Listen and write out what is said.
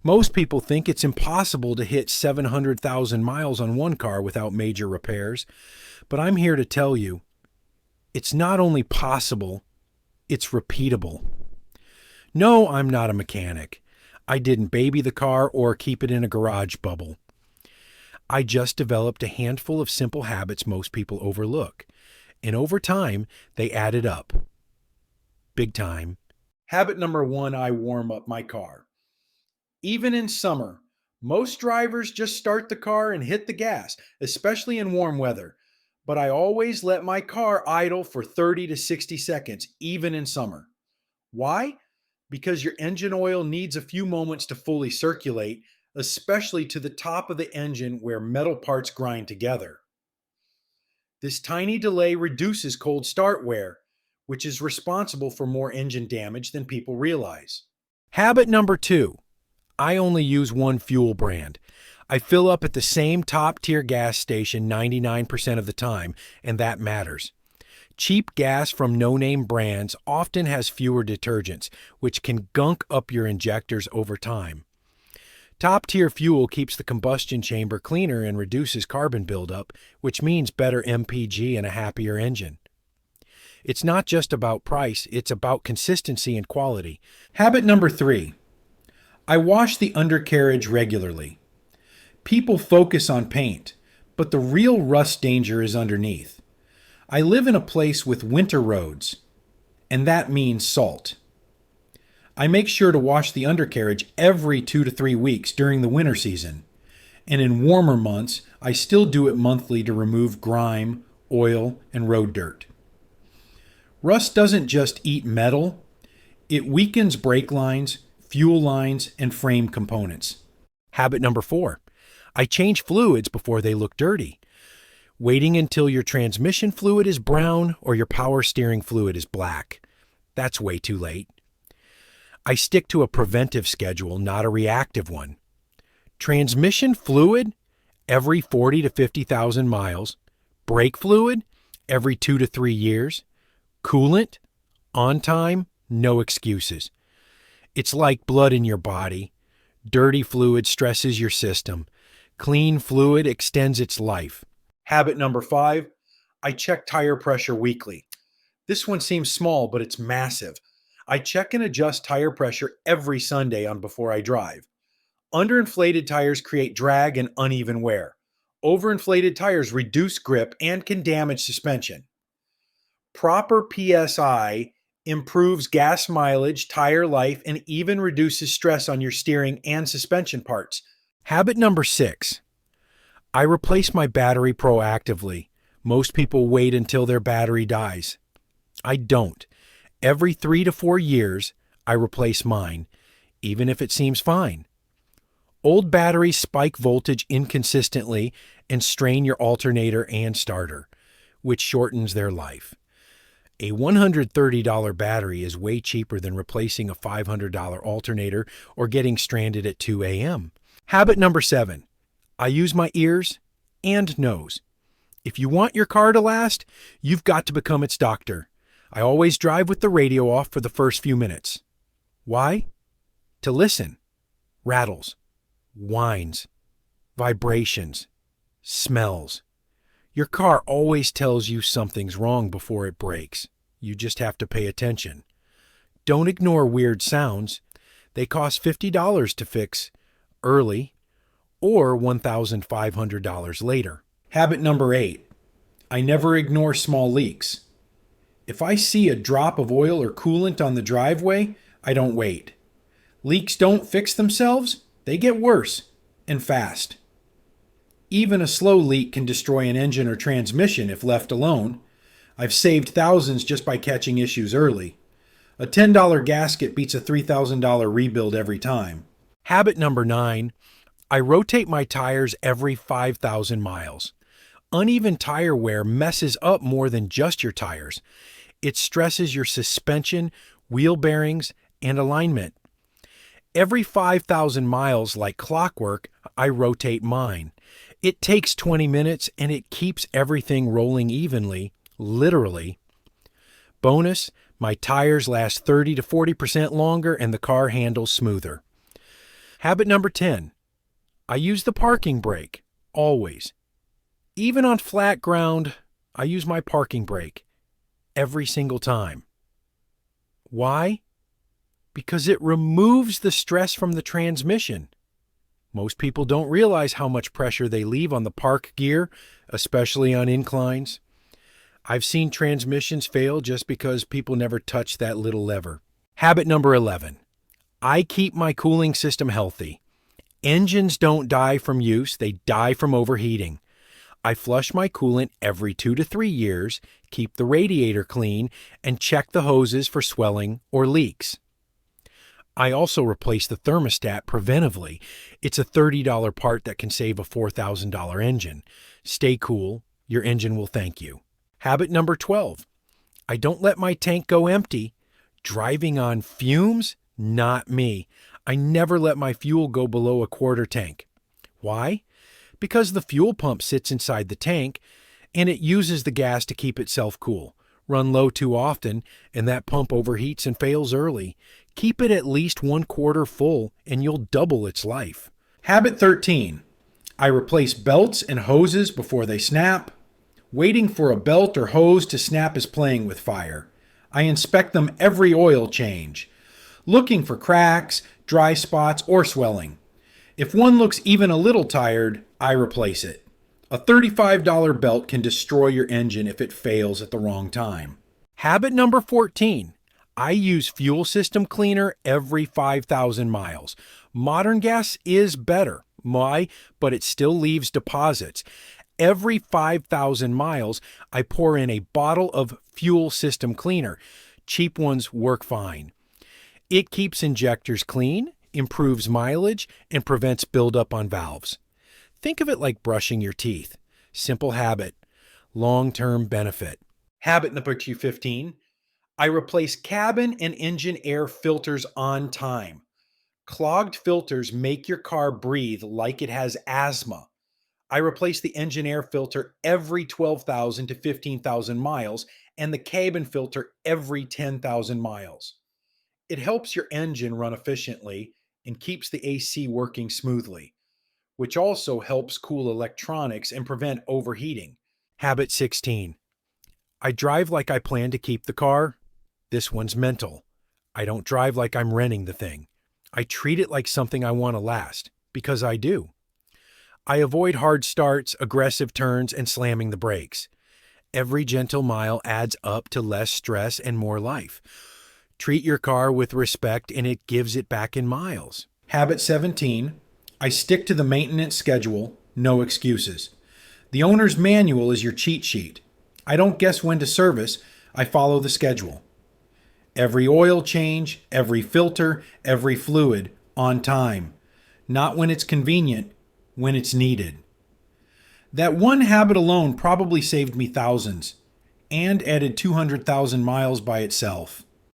Most people think it's impossible to hit 700,000 miles on one car without major repairs, but I'm here to tell you, it's not only possible, it's repeatable. No, I'm not a mechanic. I didn't baby the car or keep it in a garage bubble. I just developed a handful of simple habits most people overlook, and over time, they added up. Big time. Habit number 1, I warm up my car. Even in summer, most drivers just start the car and hit the gas, especially in warm weather. But I always let my car idle for 30 to 60 seconds, even in summer. Why? Because your engine oil needs a few moments to fully circulate, especially to the top of the engine where metal parts grind together. This tiny delay reduces cold start wear, which is responsible for more engine damage than people realize. Habit number 2. I only use one fuel brand. I fill up at the same top-tier gas station 99% of the time, and that matters. Cheap gas from no-name brands often has fewer detergents, which can gunk up your injectors over time. Top-tier fuel keeps the combustion chamber cleaner and reduces carbon buildup, which means better MPG and a happier engine. It's not just about price, it's about consistency and quality. Habit number 3. I wash the undercarriage regularly. People focus on paint, but the real rust danger is underneath. I live in a place with winter roads, and that means salt. I make sure to wash the undercarriage every 2 to 3 weeks during the winter season, and in warmer months, I still do it monthly to remove grime, oil, and road dirt. Rust doesn't just eat metal, it weakens brake lines, fuel lines, and frame components. Habit number 4. I change fluids before they look dirty. Waiting until your transmission fluid is brown or your power steering fluid is black. That's way too late. I stick to a preventive schedule, not a reactive one. Transmission fluid every 40 to 50,000 miles. Brake fluid every 2 to 3 years. Coolant on time, no excuses. It's like blood in your body. Dirty fluid stresses your system. Clean fluid extends its life. Habit number 5, I check tire pressure weekly. This one seems small, but it's massive. I check and adjust tire pressure every Sunday on before I drive. Underinflated tires create drag and uneven wear. Overinflated tires reduce grip and can damage suspension. Proper PSI improves gas mileage, tire life, and even reduces stress on your steering and suspension parts. Habit number 6. I replace my battery proactively. Most people wait until their battery dies. I don't. Every 3 to 4 years, I replace mine, even if it seems fine. Old batteries spike voltage inconsistently and strain your alternator and starter, which shortens their life. A $130 battery is way cheaper than replacing a $500 alternator or getting stranded at 2 a.m. Habit number 7. I use my ears and nose. If you want your car to last, you've got to become its doctor. I always drive with the radio off for the first few minutes. Why? To listen. Rattles, whines, vibrations, smells. Your car always tells you something's wrong before it breaks. You just have to pay attention. Don't ignore weird sounds. They cost $50 to fix early or $1,500 later. Habit number 8. I never ignore small leaks. If I see a drop of oil or coolant on the driveway, I don't wait. Leaks don't fix themselves, they get worse, and fast. Even a slow leak can destroy an engine or transmission if left alone. I've saved thousands just by catching issues early. A $10 gasket beats a $3,000 rebuild every time. Habit number 9. I rotate my tires every 5,000 miles. Uneven tire wear messes up more than just your tires. It stresses your suspension, wheel bearings, and alignment. Every 5,000 miles, like clockwork, I rotate mine. It takes 20 minutes and it keeps everything rolling evenly, literally. Bonus, my tires last 30 to 40% longer and the car handles smoother. Habit number 10. I use the parking brake, always. Even on flat ground, I use my parking brake every single time. Why? Because it removes the stress from the transmission. Most people don't realize how much pressure they leave on the park gear, especially on inclines. I've seen transmissions fail just because people never touch that little lever. Habit number 11. I keep my cooling system healthy. Engines don't die from use, they die from overheating. I flush my coolant every 2 to 3 years, keep the radiator clean, and check the hoses for swelling or leaks. I also replace the thermostat preventively. It's a $30 part that can save a $4,000 engine. Stay cool, your engine will thank you. Habit number 12. I don't let my tank go empty. Driving on fumes? Not me. I never let my fuel go below a quarter tank. Why? Because the fuel pump sits inside the tank and it uses the gas to keep itself cool. Run low too often and that pump overheats and fails early. Keep it at least 1/4 full and you'll double its life. Habit 13. I replace belts and hoses before they snap. Waiting for a belt or hose to snap is playing with fire. I inspect them every oil change, looking for cracks, dry spots, or swelling. If one looks even a little tired, I replace it. A $35 belt can destroy your engine if it fails at the wrong time. Habit number 14. I use fuel system cleaner every 5,000 miles. Modern gas is better, but it still leaves deposits. Every 5,000 miles, I pour in a bottle of fuel system cleaner. Cheap ones work fine. It keeps injectors clean, improves mileage, and prevents buildup on valves. Think of it like brushing your teeth. Simple habit, long-term benefit. Habit number 15. I replace cabin and engine air filters on time. Clogged filters make your car breathe like it has asthma. I replace the engine air filter every 12,000 to 15,000 miles and the cabin filter every 10,000 miles. It helps your engine run efficiently and keeps the AC working smoothly, which also helps cool electronics and prevent overheating. Habit 16. I drive like I plan to keep the car. This one's mental. I don't drive like I'm renting the thing. I treat it like something I want to last, because I do. I avoid hard starts, aggressive turns, and slamming the brakes. Every gentle mile adds up to less stress and more life. Treat your car with respect and it gives it back in miles. Habit 17. I stick to the maintenance schedule, no excuses. The owner's manual is your cheat sheet. I don't guess when to service, I follow the schedule. Every oil change, every filter, every fluid, on time. Not when it's convenient, when it's needed. That one habit alone probably saved me thousands and added 200,000 miles by itself.